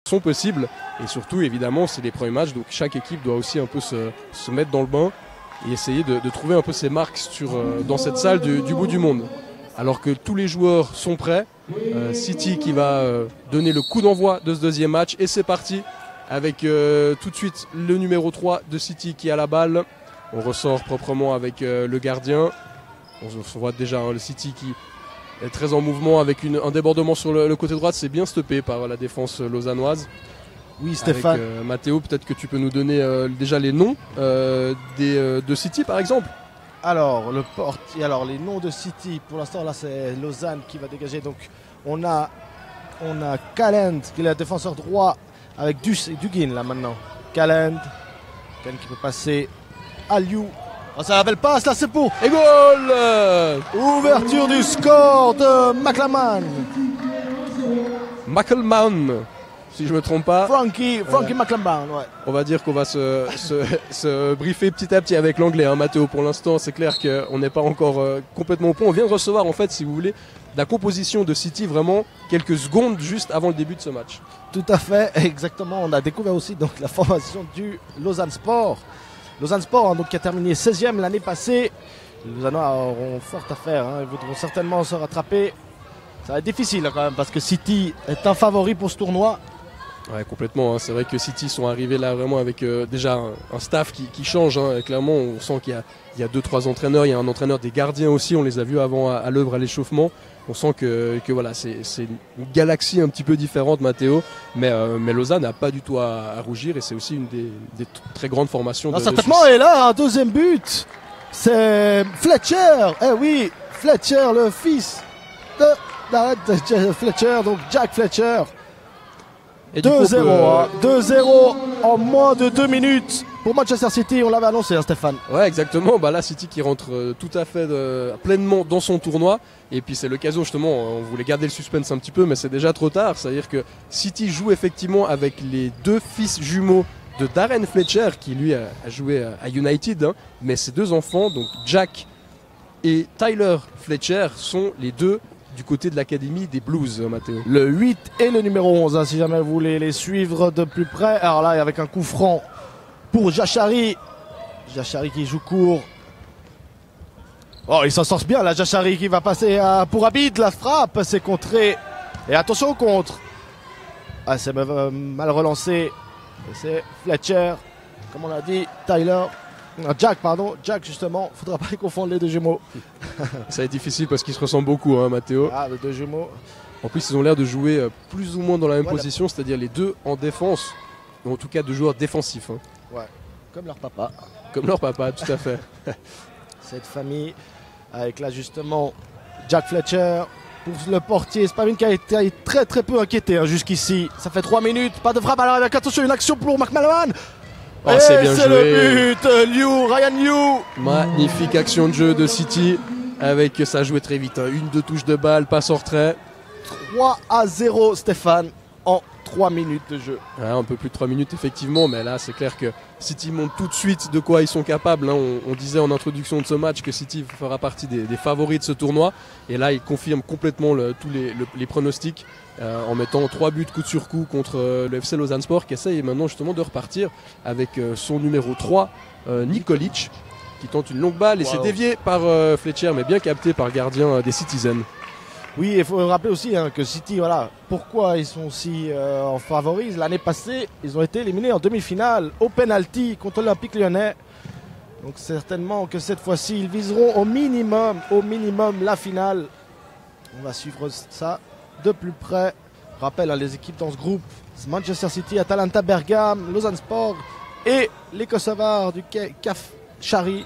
sont possibles. Et surtout, évidemment, c'est les premiers matchs, donc chaque équipe doit aussi un peu se mettre dans le bain et essayer de trouver un peu ses marques dans cette salle du bout du monde. Alors que tous les joueurs sont prêts, City qui va donner le coup d'envoi de ce deuxième match, et c'est parti avec tout de suite le numéro 3 de City qui a la balle. On ressort proprement avec le gardien. On voit déjà le City qui est très en mouvement avec un débordement sur le côté droit. C'est bien stoppé par la défense lausannoise. Oui, Stéphane. Avec, Mathéo, peut-être que tu peux nous donner déjà les noms de City par exemple. Alors, les noms de City, pour l'instant, là, c'est Lausanne qui va dégager. Donc, on a Calend, qui est le défenseur droit, avec Dugin, là, maintenant. Calend qui peut passer. Aliou. Oh, ça la belle passe, là, c'est pour. Et goal! Ouverture du score de McLaman. Si je me trompe pas. Frankie McLaman, ouais. On va dire qu'on va se briefer petit à petit avec l'anglais, hein, Mathéo. Pour l'instant, c'est clair qu'on n'est pas encore complètement au point. On vient de recevoir, en fait, si vous voulez, la composition de City vraiment quelques secondes juste avant le début de ce match. Tout à fait, exactement. On a découvert aussi donc la formation du Lausanne Sport. Lausanne Sport, hein, donc, qui a terminé 16e l'année passée. Les Lausannois auront fort à faire, hein. Ils voudront certainement se rattraper. Ça va être difficile, hein, quand même, parce que City est un favori pour ce tournoi. Ouais, complètement, hein. C'est vrai que City sont arrivés là vraiment avec déjà un staff qui change, hein. Clairement, on sent qu'il y a 2-3 entraîneurs, il y a un entraîneur des gardiens aussi, on les a vus avant à l'œuvre à l'échauffement. On sent que voilà, c'est une galaxie un petit peu différente, Mathéo, mais Lausanne n'a pas du tout à rougir, et c'est aussi une des très grandes formations de certainement, et là, un deuxième but, c'est Fletcher. Eh oui, Fletcher, le fils de Fletcher, donc Jack Fletcher. 2-0, 2-0 en moins de 2 minutes pour Manchester City, on l'avait annoncé, hein, Stéphane. Ouais, exactement. Là, City qui rentre tout à fait pleinement dans son tournoi. Et puis c'est l'occasion, justement, on voulait garder le suspense un petit peu, mais c'est déjà trop tard. C'est-à-dire que City joue effectivement avec les deux fils jumeaux de Darren Fletcher, qui lui a joué à United, hein. Mais ses deux enfants, donc Jack et Tyler Fletcher, sont les deux du côté de l'académie des Blues, Mathéo. Le 8 et le numéro 11, hein, si jamais vous voulez les suivre de plus près. Alors là, avec un coup franc pour Jachari. Jachari qui joue court. Oh, il s'en sort bien, là, Jachari qui va passer pour Abid. La frappe, c'est contré. Et attention au contre. Ah, c'est mal relancé. C'est Fletcher, comme on l'a dit, Tyler. Jack justement, faudra pas les confondre les deux jumeaux. Ça va être difficile parce qu'ils se ressemblent beaucoup, hein, Mathéo. Ah, les deux jumeaux. En plus, ils ont l'air de jouer plus ou moins dans la même position, c'est-à-dire les deux en défense, ou en tout cas deux joueurs défensifs. Hein. Ouais, comme leur papa. Comme leur papa, tout à fait. Cette famille, avec là justement Jack Fletcher pour le portier. Spavin qui a été très peu inquiété, hein, jusqu'ici. Ça fait 3 minutes, pas de frappe. Alors avec attention, une action pour McManaman. Oh, c'est bien joué. Le but, Ryan Liu. Magnifique action de jeu de City, avec ça a joué très vite, hein. 1-2 touches de balle, passe en retrait. 3-0, Stéphane, en 3 minutes de jeu. Ouais, un peu plus de 3 minutes effectivement, mais là c'est clair que City montre tout de suite de quoi ils sont capables, hein. On disait en introduction de ce match que City fera partie des favoris de ce tournoi, et là ils confirment complètement tous les pronostics. En mettant 3 buts coup sur coup contre le FC Lausanne Sport, qui essaye maintenant justement de repartir avec son numéro 3, Nikolic, qui tente une longue balle et c'est dévié par Fletcher, mais bien capté par le gardien des Citizens. Oui, il faut rappeler aussi, hein, que City, voilà, pourquoi ils sont si en favoris. L'année passée, ils ont été éliminés en demi-finale au penalty contre l'Olympique Lyonnais. Donc certainement que cette fois-ci, ils viseront au minimum la finale. On va suivre ça de plus près. Rappel à les équipes dans ce groupe: Manchester City, Atalanta Bergame, Lausanne Sport et les Kosovars du CAF Chari.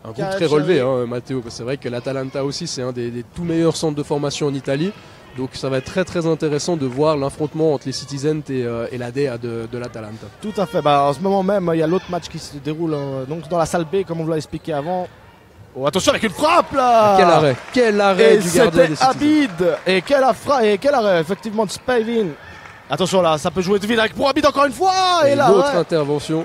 Un groupe très relevé, hein, Mathéo. C'est vrai que l'Atalanta aussi, c'est un des tout meilleurs centres de formation en Italie. Donc ça va être très intéressant de voir l'affrontement entre les Citizens et l'ADA de l'Atalanta. Tout à fait. En ce moment même, il y a l'autre match qui se déroule donc dans la salle B, comme on vous l'a expliqué avant. Oh, attention avec une frappe là! Quel arrêt du gardien des Citizens. Abid! Et quel arrêt effectivement de Spavin. Attention là, ça peut jouer de vite avec pour Abid encore une fois! Et là, l'autre intervention.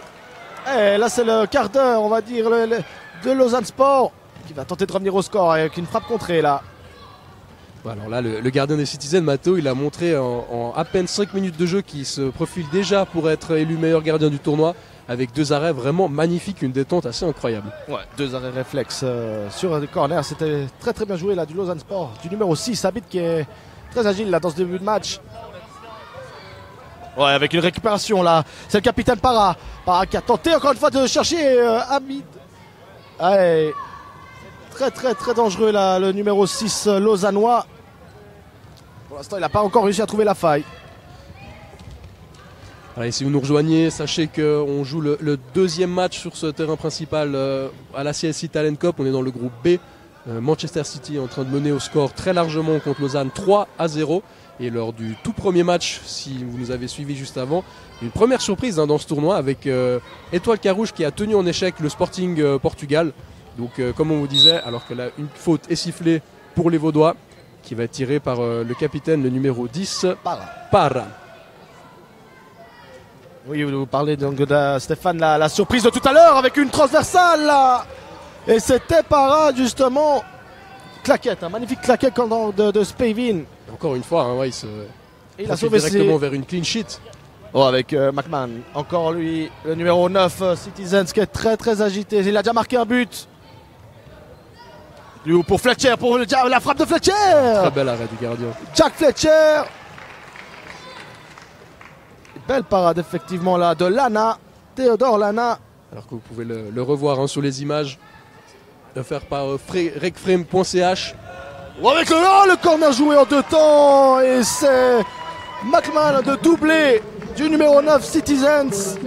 Et là c'est le quart d'heure, on va dire, de Lausanne Sport, qui va tenter de revenir au score avec une frappe contrée là. Alors là, le gardien des Citizens, Matteo, il a montré en à peine 5 minutes de jeu qu'il se profile déjà pour être élu meilleur gardien du tournoi, avec 2 arrêts vraiment magnifiques, une détente assez incroyable. Ouais, 2 arrêts réflexes sur le corner. C'était très très bien joué là du Lausanne Sport, du numéro 6, Abid, qui est très agile là dans ce début de match. Ouais, avec une récupération là. C'est le capitaine Para. Para qui a tenté encore une fois de chercher Abid. Ouais. Très très très dangereux là, le numéro 6 lausannois. Pour l'instant, il n'a pas encore réussi à trouver la faille. Allez, si vous nous rejoignez, sachez qu'on joue le deuxième match sur ce terrain principal à la CSI Talent Cup. On est dans le groupe B. Manchester City est en train de mener au score très largement contre Lausanne 3-0. Et lors du tout premier match, si vous nous avez suivis juste avant, une première surprise dans ce tournoi avec Étoile Carouge qui a tenu en échec le Sporting Portugal. Donc comme on vous disait, alors que là, une faute est sifflée pour les Vaudois, qui va être tirée par le capitaine, le numéro 10, Para. Oui, vous parlez donc de Stéphane, la surprise de tout à l'heure avec une transversale là. Et c'était Para justement. Claquette, un magnifique claquette de Spavin. Encore une fois, hein, ouais, il a sauvé directement vers une clean sheet. Oh, avec McMahon. Encore lui, le numéro 9, Citizens, qui est très très agité. Il a déjà marqué un but. Lui pour Fletcher, pour la frappe de Fletcher. Très bel arrêt du gardien. Jack Fletcher. Belle parade effectivement là de Lana, Théodore Lana. Alors que vous pouvez le revoir hein, sur les images. De faire par recframe.ch. Avec le corner joué en 2 temps. Et c'est McMahon de doubler du numéro 9 Citizens.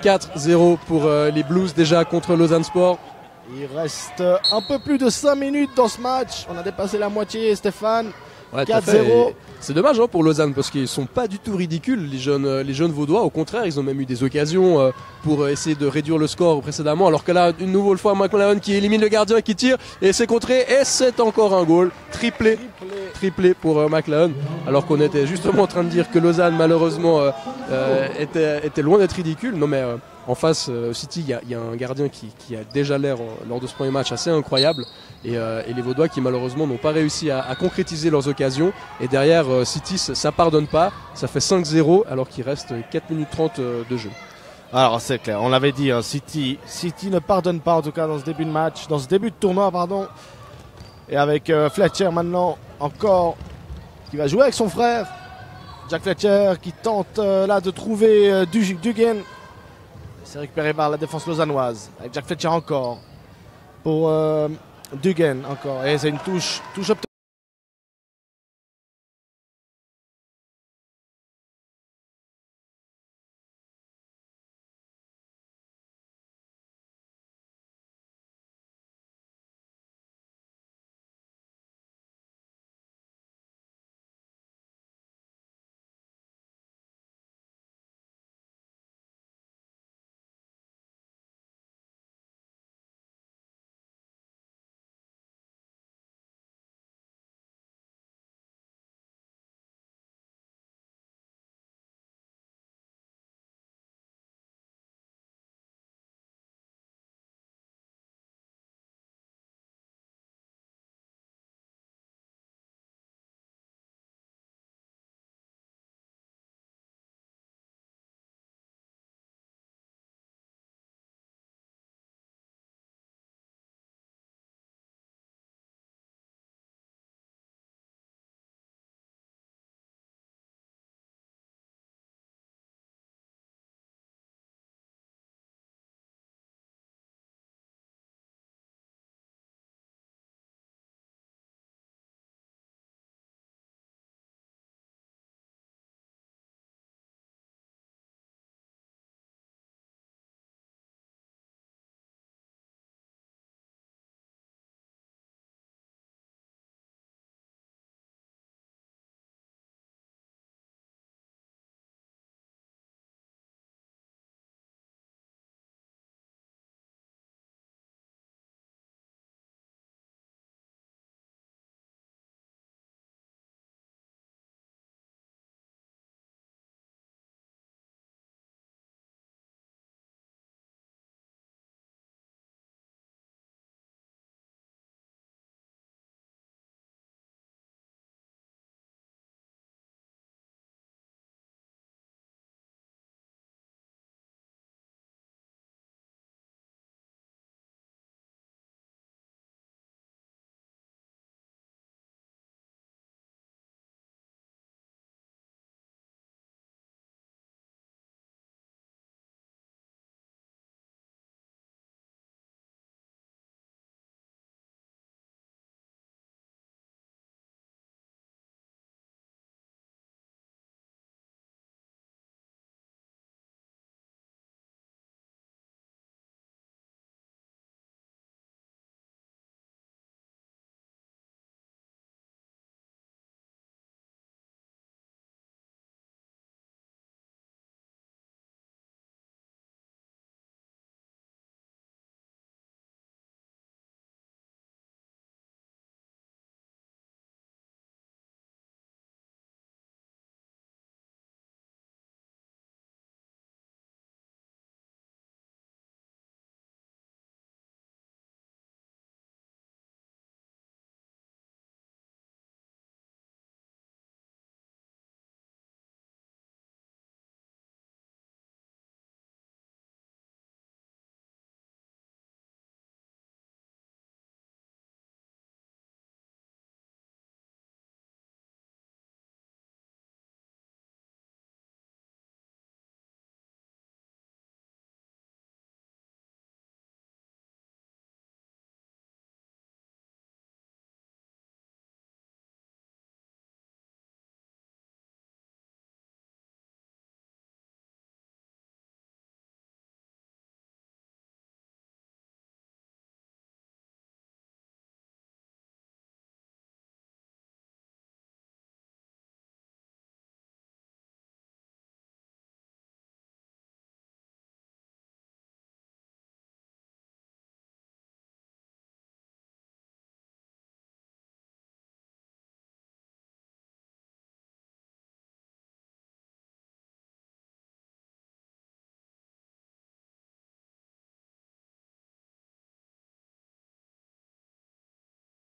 4-0 pour les Blues déjà contre Lausanne Sport. Il reste un peu plus de 5 minutes dans ce match. On a dépassé la moitié, Stéphane. Ouais, 4-0. C'est dommage hein, pour Lausanne parce qu'ils sont pas du tout ridicules les jeunes Vaudois. Au contraire, ils ont même eu des occasions pour essayer de réduire le score précédemment. Alors que là, une nouvelle fois, McLaren qui élimine le gardien qui tire et c'est contré et c'est encore un goal. Triplé pour McLaren. Alors qu'on était justement en train de dire que Lausanne malheureusement était loin d'être ridicule. Non mais en face, City, il y a un gardien qui a déjà l'air lors de ce premier match assez incroyable. Et les Vaudois qui malheureusement n'ont pas réussi à concrétiser leurs occasions. Et derrière City, ça pardonne pas. Ça fait 5-0 alors qu'il reste 4 minutes 30 de jeu. Alors c'est clair, on l'avait dit, hein, City ne pardonne pas en tout cas dans ce début de match, dans ce début de tournoi pardon. Et avec Fletcher maintenant encore qui va jouer avec son frère. Jack Fletcher qui tente là de trouver Dugan. C'est récupéré par la défense lausannoise. Avec Jack Fletcher encore. Pour Dugan encore. Et c'est une touche obtenue.